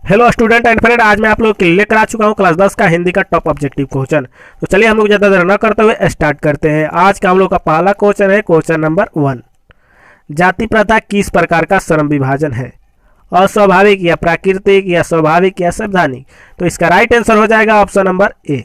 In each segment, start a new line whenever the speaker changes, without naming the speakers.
Hello student and friend, आज मैं आप लोगों के लिए लेकर आ चुका हूं क्लास 10 का हिंदी का टॉप ऑब्जेक्टिव क्वेश्चन। तो चलिए हम लोग ज़्यादा देर न करते हुए स्टार्ट करते हैं। आज का हम लोग का पहला क्वेश्चन है क्वेश्चन नंबर 1। जाति प्रथा किस प्रकार का श्रम विभाजन है? अस्वाभाविक या प्राकृतिक या स्वाभाविक या संवैधानिक? तो इसका राइट आंसर हो जाएगा ऑप्शन नंबर ए,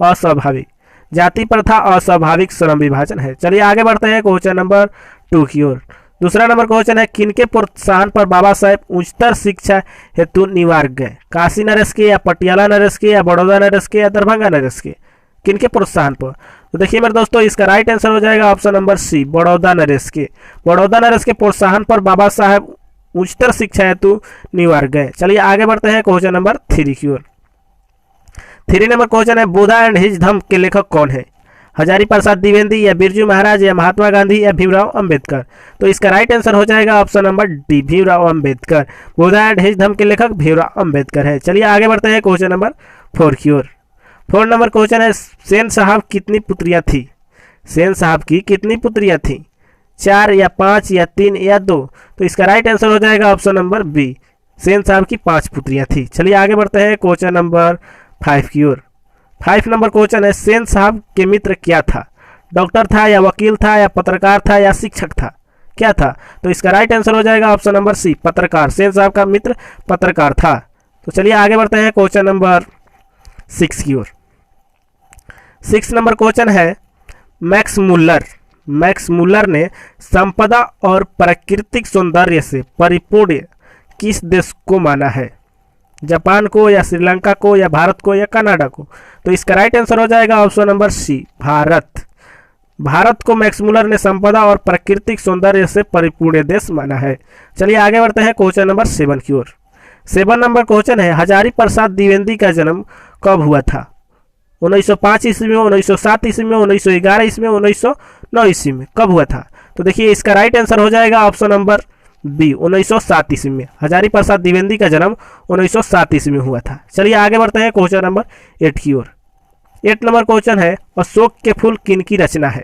अस्वाभाविक। जाति प्रथा अस्वाभाविक श्रम विभाजन है। चलिए आगे बढ़ते हैं क्वेश्चन नंबर 2 की ओर। दूसरा नंबर क्वेश्चन है, किनके प्रोत्साहन पर बाबा साहेब उच्चतर शिक्षा हेतु न्यूयॉर्क गए? काशी नरेश के या पटियाला नरेश के या बड़ौदा नरेश के या दरभंगा नरेश के? किनके प्रोत्साहन पर? तो देखिए मेरे दोस्तों, इसका राइट आंसर हो जाएगा ऑप्शन नंबर सी, बड़ौदा नरेश के। बड़ौदा नरेश के प्रोत्साहन पर बाबा साहेब उच्चतर शिक्षा हेतु न्यूयॉर्क गए। चलिए आगे बढ़ते हैं क्वेश्चन नंबर 3 की ओर। 3 नंबर क्वेश्चन है, बुद्धा एंड हिज धम्म के लेखक कौन है? हजारी प्रसाद द्विवेदी या बिरजू महाराज या महात्मा गांधी या भीमराव अंबेडकर? तो इसका राइट आंसर हो जाएगा option number D, Bhimrao Ambedkar. Buddha and his Dhamma के लेखक भीमराव अंबेडकर है। चलिए आगे बढ़ते हैं क्वेश्चन नंबर 4 की ओर। 4 नंबर क्वेश्चन है, सेन साहब कितनी पुत्रियां थी? सेन साहब की कितनी पुत्रियां थी? 4 या 5 या 3 या 2? तो इसका राइट आंसर हो जाएगा ऑप्शन नंबर बी, सेन साहब की 5 पुत्रियां थी। चलिए आगे बढ़ते हैं क्वेश्चन नंबर 5 की ओर। 5 नंबर क्वेश्चन है, सेन साहब के मित्र क्या था? डॉक्टर था या वकील था या पत्रकार था या शिक्षक था? क्या था? तो इसका राइट आंसर हो जाएगा ऑप्शन नंबर सी, पत्रकार। सेन साहब का मित्र पत्रकार था। तो चलिए आगे बढ़ते हैं क्वेश्चन नंबर 6 की ओर। 6 नंबर क्वेश्चन है, मैक्स मुल्लर ने संपदा और प्राकृतिक सौंदर्य से परिपूर्ण किस देश को माना है? जापान को या श्रीलंका को या भारत को या कनाडा को? तो इसका राइट आंसर हो जाएगा option number C, Bharat. Bharat को मैक्स मुल्लर ने संपदा और प्राकृतिक सौंदर्य से परिपूर्ण देश माना है। चलिए आगे बढ़ते हैं क्वेश्चन नंबर 7 की ओर। 7 नंबर क्वेश्चन है, हजारी प्रसाद द्विवेदी का जन्म कब हुआ था? 1905 ईस्वी में, 1907 ईस्वी में, 1911 ईस्वी में, 1909 ईस्वी में? कब हुआ था? तो देखिए इसका राइट आंसर हो जाएगा ऑप्शन नंबर बी, 1907 ईस्वी में। हजारी प्रसाद द्विवेदी का जन्म 1907 ईस्वी में हुआ था। चलिए आगे बढ़ते हैं क्वेश्चन नंबर 8 की ओर। 8 नंबर क्वेश्चन है, अशोक के फूल किनकी रचना है?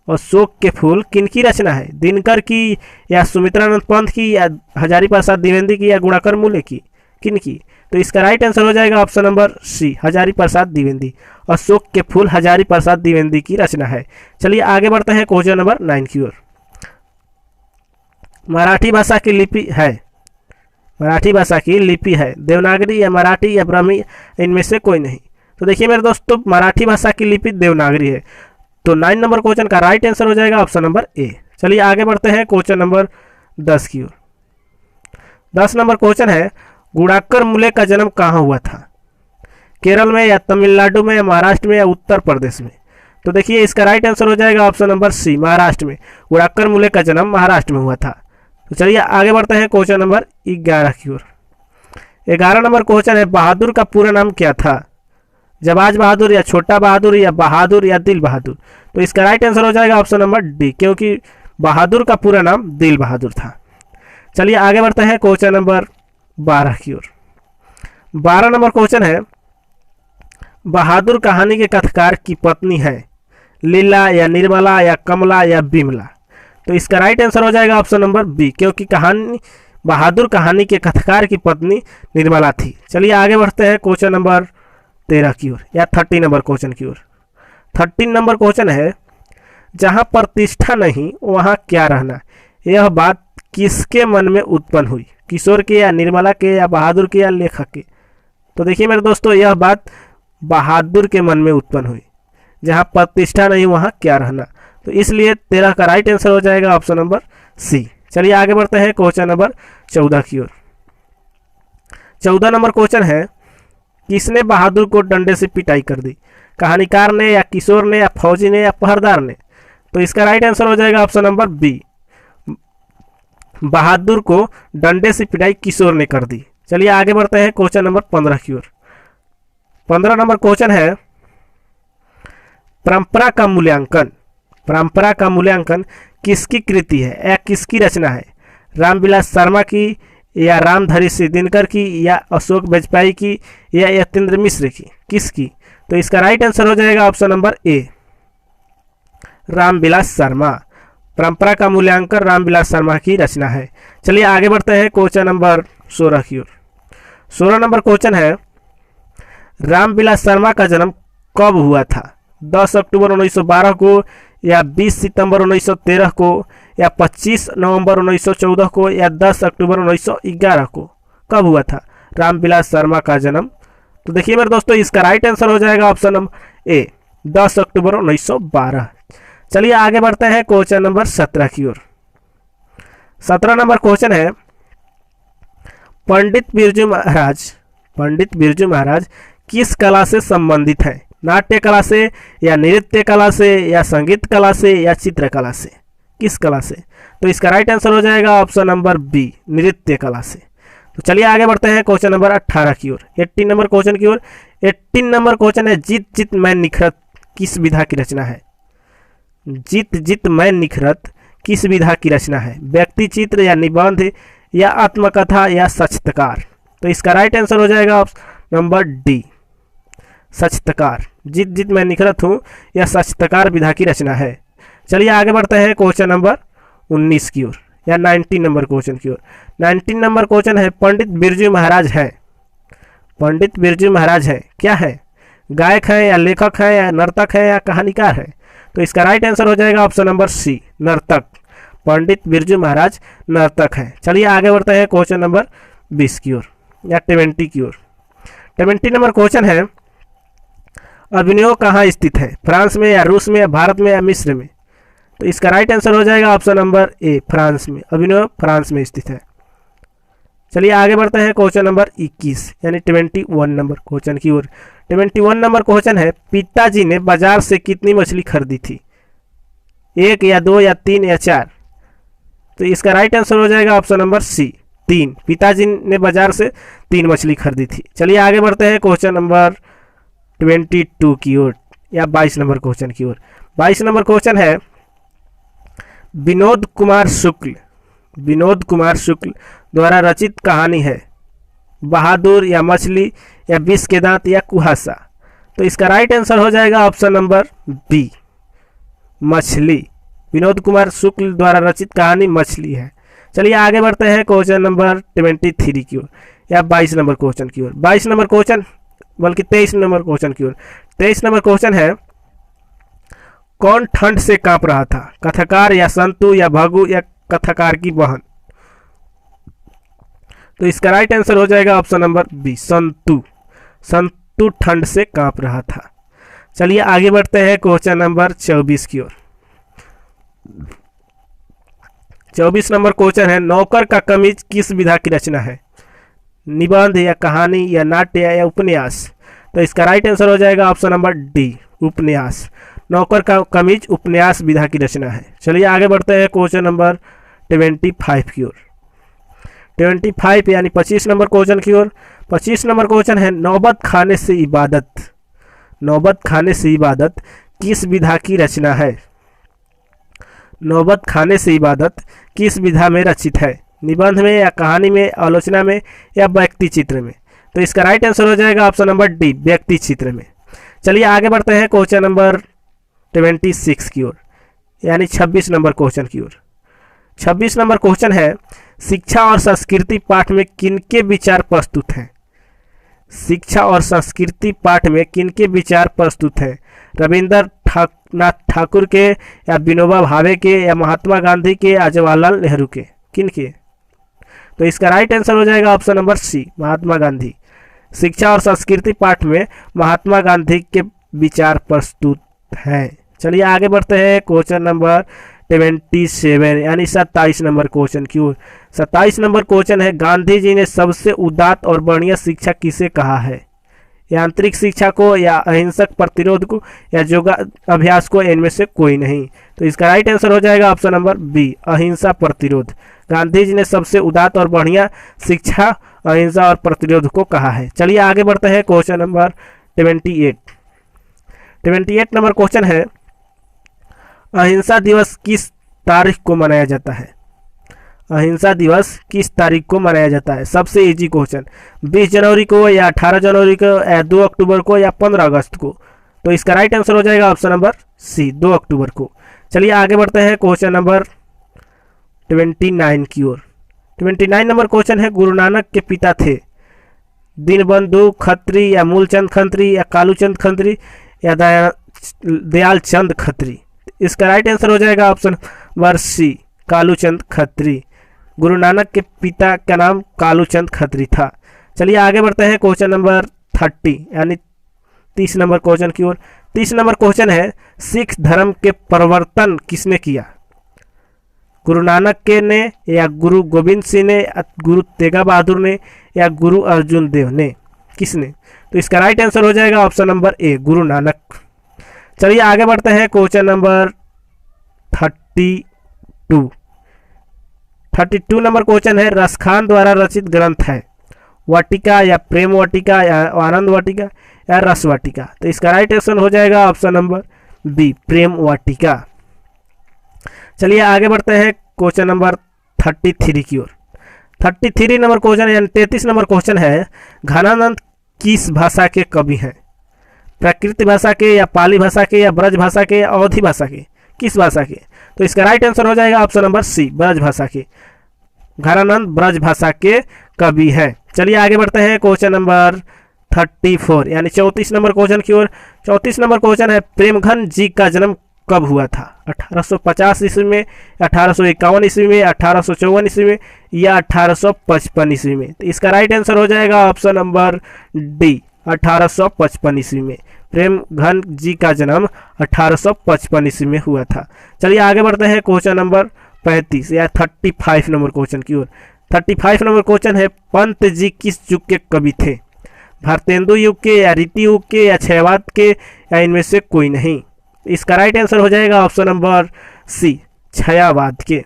अशोक के फूल किनकी रचना है? दिनकर की या सुमित्रानंद पंत की या हजारी प्रसाद द्विवेदी की या गुणाकर मूल्य की? किनकी? तो इसका राइट आंसर हो जाएगा ऑप्शन नंबर सी, हजारी प्रसाद द्विवेदी। अशोक के फूल हजारी प्रसाद द्विवेदी की रचना है। चलिए आगे बढ़ते हैं क्वेश्चन नंबर 9 की ओर। मराठी भाषा की लिपि है, मराठी भाषा की लिपि है देवनागरी या मराठी या ब्राह्मी, इनमें से कोई नहीं? तो देखिए मेरे दोस्तों, मराठी भाषा की लिपि देवनागरी है। तो 9 नंबर क्वेश्चन का राइट आंसर हो जाएगा ऑप्शन नंबर ए। चलिए आगे बढ़ते हैं क्वेश्चन नंबर 10 की ओर। 10 नंबर क्वेश्चन है, गुणाकर मूल्य का जन्म कहाँ हुआ था? केरल में या तमिलनाडु में या महाराष्ट्र में या उत्तर प्रदेश में? तो देखिए इसका राइट आंसर हो जाएगा ऑप्शन नंबर सी, महाराष्ट्र में। गुणाकर मूल्य का जन्म महाराष्ट्र में हुआ था। तो चलिए आगे बढ़ते हैं क्वेश्चन नंबर 11 की ओर। 11 नंबर क्वेश्चन है, बहादुर का पूरा नाम क्या था? जवाज बहादुर या छोटा बहादुर या दिल बहादुर? तो इसका राइट आंसर हो जाएगा ऑप्शन नंबर डी, क्योंकि बहादुर का पूरा नाम दिल बहादुर था। चलिए आगे बढ़ते हैं क्वेश्चन नंबर 12 की ओर। 12 नंबर क्वेश्चन है, बहादुर कहानी के कथाकार की पत्नी है लीला या निर्मला या कमला या बिमला? तो इसका राइट आंसर हो जाएगा ऑप्शन नंबर बी, क्योंकि बहादुर कहानी के कथाकार की पत्नी निर्मला थी। चलिए आगे बढ़ते हैं क्वेश्चन नंबर 13 की ओर या 30 नंबर क्वेश्चन की ओर। 30 नंबर क्वेश्चन है, जहां प्रतिष्ठा नहीं वहां क्या रहना? यह बात किसके मन में उत्पन्न हुई? किशोर के या निर्मला के या बहादुर के या लेखक के? तो देखिए मेरे दोस्तों, यह बात बहादुर के मन में उत्पन्न हुई। जहां प्रतिष्ठा नहीं वहां क्या रहना? तो इसलिए 13 का राइट आंसर हो जाएगा ऑप्शन नंबर सी। चलिए आगे बढ़ते हैं क्वेश्चन नंबर 14 की ओर। 14 नंबर क्वेश्चन है, किसने बहादुर को डंडे से पिटाई कर दी? कहानीकार ने या किशोर ने या फौजी ने या पहरेदार ने? तो इसका राइट आंसर हो जाएगा ऑप्शन नंबर बी, बहादुर को डंडे से पिटाई किशोर ने कर दी। चलिए आगे बढ़ते हैं क्वेश्चन नंबर 15 की ओर। 15 नंबर क्वेश्चन है, परंपरा का मूल्यांकन किसकी कृति है या किसकी रचना है? रामविलास शर्मा की या रामधारी सिंह दिनकर की, या अशोक वाजपेयी की, या यतीन्द्र मिश्र की, किसकी? तो इसका राइट आंसर हो जाएगा ऑप्शन नंबर ए, रामविलास शर्मा। परंपरा का मूल्यांकन रामविलास शर्मा की रचना है। चलिए आगे बढ़ते हैं क्वेश्चन नंबर 16 की ओर। 16 नंबर क्वेश्चन है, रामविलास शर्मा का जन्म कब हुआ था? 10 अक्टूबर 1912 को, या 20 सितंबर 1913 को, या 25 नवंबर 1914 को, या 10 अक्टूबर 1911 को? कब हुआ था रामविलास शर्मा का जन्म? तो देखिए मेरे दोस्तों, इसका राइट आंसर हो जाएगा ऑप्शन नंबर ए, 10 अक्टूबर 1912। चलिए आगे बढ़ते हैं क्वेश्चन नंबर 17 की ओर। 17 नंबर क्वेश्चन है, पंडित बिरजू महाराज किस कला से संबंधित है? नाट्य कला से, या नृत्य कला से, या संगीत कला से, या चित्रकला से? किस कला से? तो इसका राइट आंसर हो जाएगा ऑप्शन नंबर बी, नृत्य कला से। तो चलिए आगे बढ़ते हैं क्वेश्चन नंबर 18 की ओर, 18 नंबर क्वेश्चन की ओर। 18 नंबर क्वेश्चन है, जीत जीत मैं निखरत किस विधा की रचना है? जीत जीत मैं निखरत किस विधा की रचना है? व्यक्ति चित्र, या निबंध, या आत्मकथा, या साक्षात्कार? तो इसका राइट आंसर हो जाएगा ऑप्शन नंबर डी, साक्षात्कार। जीत जीत मैं निखरत हूँ, यह साक्षात्कार विधा की रचना है। चलिए आगे बढ़ते हैं क्वेश्चन नंबर 19 की ओर, या 19 नंबर क्वेश्चन की ओर। 19 नंबर क्वेश्चन है, पंडित बिरजू महाराज है, पंडित बिरजू महाराज है क्या है? गायक है, या लेखक है, या नर्तक है, या कहानीकार है? तो इसका राइट आंसर हो जाएगा ऑप्शन नंबर सी, नर्तक। पंडित बिरजू महाराज नर्तक है। चलिए आगे बढ़ते हैं क्वेश्चन नंबर 20 की ओर, या 20 की ओर। 20 नंबर क्वेश्चन है, अभिनव कहाँ स्थित है? फ्रांस में, या रूस में, या भारत में, या मिस्र में? तो इसका राइट आंसर हो जाएगा ऑप्शन नंबर ए, फ्रांस में। अभिनव फ्रांस में स्थित है। चलिए आगे बढ़ते हैं क्वेश्चन नंबर 21 यानी 21 नंबर क्वेश्चन की ओर। 21 नंबर क्वेश्चन है, पिताजी ने बाजार से कितनी मछली खरीदी थी? 1 या 2 या 3 या 4? तो इसका राइट आंसर हो जाएगा ऑप्शन नंबर सी, 3। पिताजी ने बाजार से 3 मछली खरीदी थी। चलिए आगे बढ़ते हैं क्वेश्चन नंबर 22 की ओर, या 22 नंबर क्वेश्चन की ओर। 22 नंबर क्वेश्चन है, विनोद कुमार शुक्ल द्वारा रचित कहानी है बहादुर, या मछली, या विष के दांत, या कुहासा? तो इसका राइट आंसर हो जाएगा ऑप्शन नंबर बी, मछली। विनोद कुमार शुक्ल द्वारा रचित कहानी मछली है। चलिए आगे बढ़ते हैं क्वेश्चन नंबर 23 की ओर, या 22 नंबर क्वेश्चन की ओर। 22 नंबर क्वेश्चन, बल्कि 23 नंबर क्वेश्चन की ओर। 23 नंबर क्वेश्चन है, कौन ठंड से कांप रहा था? कथाकार, या संतु, या भगु, या कथाकार की बहन? तो इसका राइट आंसर हो जाएगा ऑप्शन नंबर बी, संतु। संतु ठंड से कांप रहा था। चलिए आगे बढ़ते हैं क्वेश्चन नंबर 24 की ओर। 24 नंबर क्वेश्चन है, नौकर का कमीज किस विधा की रचना है? निबंध, या कहानी, या नाट्य, या उपन्यास? तो इसका राइट आंसर हो जाएगा ऑप्शन नंबर डी, उपन्यास। नौकर का कमीज उपन्यास विधा की रचना है। चलिए आगे बढ़ते हैं क्वेश्चन नंबर 25 की ओर। 25 यानी 25 नंबर क्वेश्चन की ओर। 25 नंबर क्वेश्चन है, नौबत खाने से इबादत किस विधा की रचना है? नौबत खाने से इबादत किस विधा में रचित है? निबंध में, या कहानी में, आलोचना में, या व्यक्ति चित्र में? तो इसका राइट आंसर हो जाएगा ऑप्शन नंबर डी, व्यक्ति चित्र में। चलिए आगे बढ़ते हैं क्वेश्चन नंबर 26 की ओर, यानी 26 नंबर क्वेश्चन की ओर। 26 नंबर क्वेश्चन है, शिक्षा और संस्कृति पाठ में किनके विचार प्रस्तुत हैं? शिक्षा और संस्कृति पाठ में किनके विचार प्रस्तुत हैं? रविंद्रनाथ ठाकुर के, या विनोबा भावे के, या महात्मा गांधी के, या जवाहरलाल नेहरू के? किनके? तो इसका राइट आंसर हो जाएगा ऑप्शन नंबर सी, महात्मा गांधी। शिक्षा और संस्कृति पाठ में महात्मा गांधी के विचार प्रस्तुत हैं। चलिए आगे बढ़ते हैं क्वेश्चन नंबर 27 यानी 27 नंबर क्वेश्चन की ओर। 27 नंबर क्वेश्चन है, गांधी जी ने सबसे उदात्त और बढ़िया शिक्षा किसे कहा है? यांत्रिक शिक्षा को, या अहिंसक प्रतिरोध को, या योगा अभ्यास को? इनमें से कोई नहीं। तो इसका राइट आंसर हो जाएगा ऑप्शन नंबर बी, अहिंसा प्रतिरोध। गांधी जी ने सबसे उदात्त और बढ़िया शिक्षा अहिंसा और प्रतिरोध को कहा है। चलिए आगे बढ़ते हैं क्वेश्चन नंबर 28 नंबर क्वेश्चन है, अहिंसा दिवस किस तारीख को मनाया जाता है? अहिंसा दिवस किस तारीख को मनाया जाता है? सबसे इजी क्वेश्चन, 20 जनवरी को या 18 जनवरी को या 2 अक्टूबर को या 15 अगस्त को? तो इसका राइट आंसर हो जाएगा ऑप्शन नंबर सी, 2 अक्टूबर को। चलिए आगे बढ़ते हैं क्वेश्चन नंबर 29 की ओर। 29 नंबर क्वेश्चन है, गुरु नानक के पिता थे दीनबंधु खत्री या मूलचंद खत्री या कालूचंद खत्री या दयाल चंद खत्री? इसका राइट आंसर हो जाएगा option number C, Kaluchand Khatri. Guru Nanak के पिता का नाम कालूचंद खत्री था। चलिए आगे बढ़ते हैं क्वेश्चन नंबर 30 यानी 30 नंबर क्वेश्चन की ओर। 30 नंबर क्वेश्चन है, सिख धर्म के प्रवर्तन किसने किया? गुरु नानक के ने या गुरु गोविंद सिंह ने, गुरु तेगा बहादुर ने या गुरु अर्जुन देव ने? किसने? तो इसका राइट आंसर हो जाएगा ऑप्शन नंबर ए, गुरु नानक। चलिए आगे बढ़ते हैं क्वेश्चन नंबर 32 नंबर क्वेश्चन है, रसखान द्वारा रचित ग्रंथ है वाटिका या प्रेम वाटिका या आनंद वाटिका या रस वाटिका? तो इसका राइट आंसर हो जाएगा ऑप्शन नंबर बी, प्रेम वाटिका। चलिए आगे बढ़ते हैं क्वेश्चन नंबर 33 की ओर। 33 नंबर क्वेश्चन यानी 33 नंबर क्वेश्चन है, घनानंद किस भाषा के कवि हैं? प्राकृत भाषा के या पाली भाषा के या ब्रज भाषा के या अवधी भाषा के? किस भाषा के? तो इसका राइट आंसर हो जाएगा ऑप्शन नंबर सी, ब्रज भाषा के। घनानंद ब्रज भाषा के कवि हैं। चलिए आगे बढ़ते हैं क्वेश्चन नंबर 34 यानी 34 नंबर क्वेश्चन की ओर। 34 नंबर क्वेश्चन है, प्रेमघन जी का जन्म कब हुआ था? 1850 ईस्वी में, 1851 ईस्वी में, 1854 ईस्वी में या 1855 ईस्वी में? तो इसका राइट आंसर हो जाएगा ऑप्शन नंबर डी, 1855 ईस्वी में। प्रेमघन जी का जन्म 1855 ईस्वी में हुआ था। चलिए आगे बढ़ते हैं क्वेश्चन नंबर 35 या 35 नंबर क्वेश्चन की ओर। 35 नंबर क्वेश्चन है, पंत जी किस युग के कवि थे? भारतेंदु युग के या रीति युग के या क्षयवाद के या इनमें से कोई नहीं? इसका राइट आंसर हो जाएगा ऑप्शन नंबर सी, छायावाद के।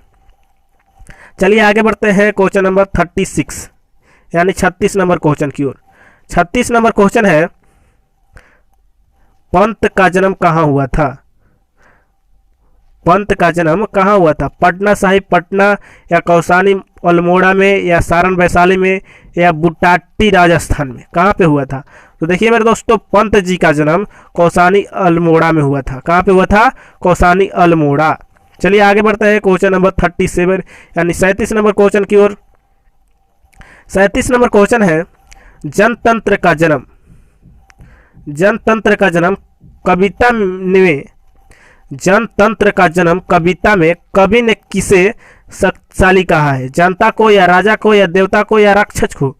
चलिए आगे बढ़ते हैं क्वेश्चन नंबर 36 यानी 36 नंबर क्वेश्चन की ओर। 36 नंबर क्वेश्चन है, पंत का जन्म कहाँ हुआ था? पंत का जन्म कहाँ हुआ था? पटना साहिब पटना या कौसानी अल्मोड़ा में या सारण वैशाली में या बुटाटी राजस्थान में? कहाँ पे हुआ था? तो देखिए मेरे दोस्तों, पंत जी का जन्म कौसानी अल्मोड़ा में हुआ था। कहाँ पे हुआ था? कौसानी अल्मोड़ा। चलिए आगे बढ़ते हैं क्वेश्चन नंबर 37 यानी 37 नंबर क्वेश्चन की ओर। 37 नंबर क्वेश्चन है, जनतंत्र का जन्म कविता में, जनतंत्र का जन्म कविता में कवि ने किसे शक्तिशाली कहा है? जनता को या राजा को या देवता को या राक्षस को?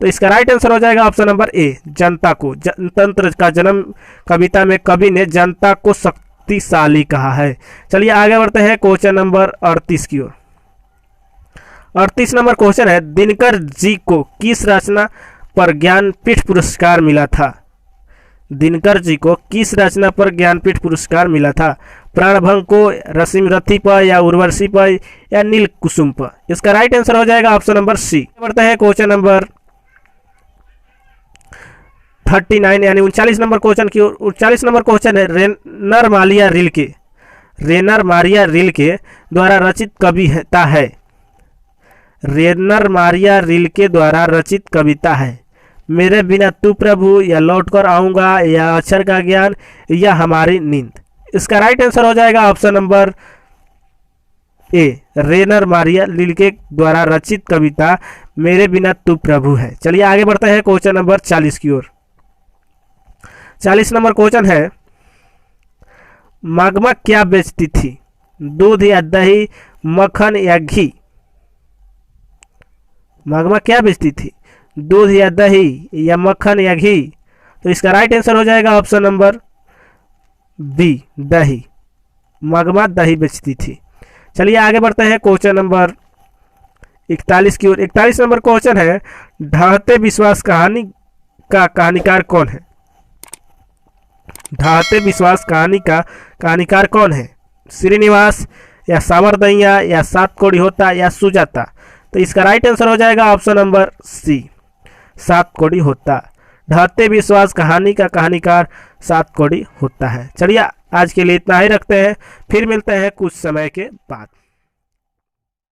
तो इसका राइट आंसर हो जाएगा ऑप्शन नंबर ए, जनता को। जनतंत्र का जन्म कविता में कवि ने जनता को शक्तिशाली कहा है। चलिए आगे बढ़ते हैं क्वेश्चन नंबर 38 की ओर। 38 नंबर क्वेश्चन है, दिनकर जी को किस रचना पर ज्ञानपीठ पुरस्कार मिला था? दिनकर जी को किस रचना पर ज्ञानपीठ पुरस्कार मिला था? प्राणभंग को, रसिमरथी पर या उर्वशी पर या नील कुसुम पर? इसका राइट आंसर हो जाएगा ऑप्शन नंबर सी। बढ़ते हैं क्वेश्चन नंबर 39 यानी 39 नंबर क्वेश्चन की ओर। 39 नंबर क्वेश्चन है, रेनर मारिया रिल्के द्वारा रचित कविता है। रेनर मारिया रिल्के द्वारा रचित कविता है, मेरे बिना तू प्रभु या लौट कर आऊँगा या अक्षर का ज्ञान या हमारी नींद? इसका राइट आंसर हो जाएगा option number A, Rainer Maria Rilke द्वारा रचित कविता मेरे बिना तू प्रभु है। चलिए आगे बढ़ते हैं क्वेश्चन नंबर 40 की ओर। 40 नंबर क्वेश्चन है, मागमा क्या बेचती थी? दूध या दही, मक्खन या घी? मागमा क्या बेचती थी? दूध या दही या मक्खन या घी? तो इसका राइट आंसर हो जाएगा ऑप्शन नंबर बी, दही। मागमा दही बेचती थी। चलिए आगे बढ़ते हैं क्वेश्चन नंबर 41 की ओर। 41 नंबर क्वेश्चन है, ढहते विश्वास कहानी का कहानीकार कौन है? ढहते विश्वास कहानी का कहानीकार कौन है? श्रीनिवास या सावरदैया या सात कोड़ी होता या सुजाता? तो इसका राइट आंसर हो जाएगा ऑप्शन नंबर सी, सात कोड़ी होता। ढहते विश्वास कहानी का कहानीकार सात कोड़ी होता है। चलिए आज के लिए इतना ही रखते हैं, फिर मिलते हैं कुछ समय के बाद।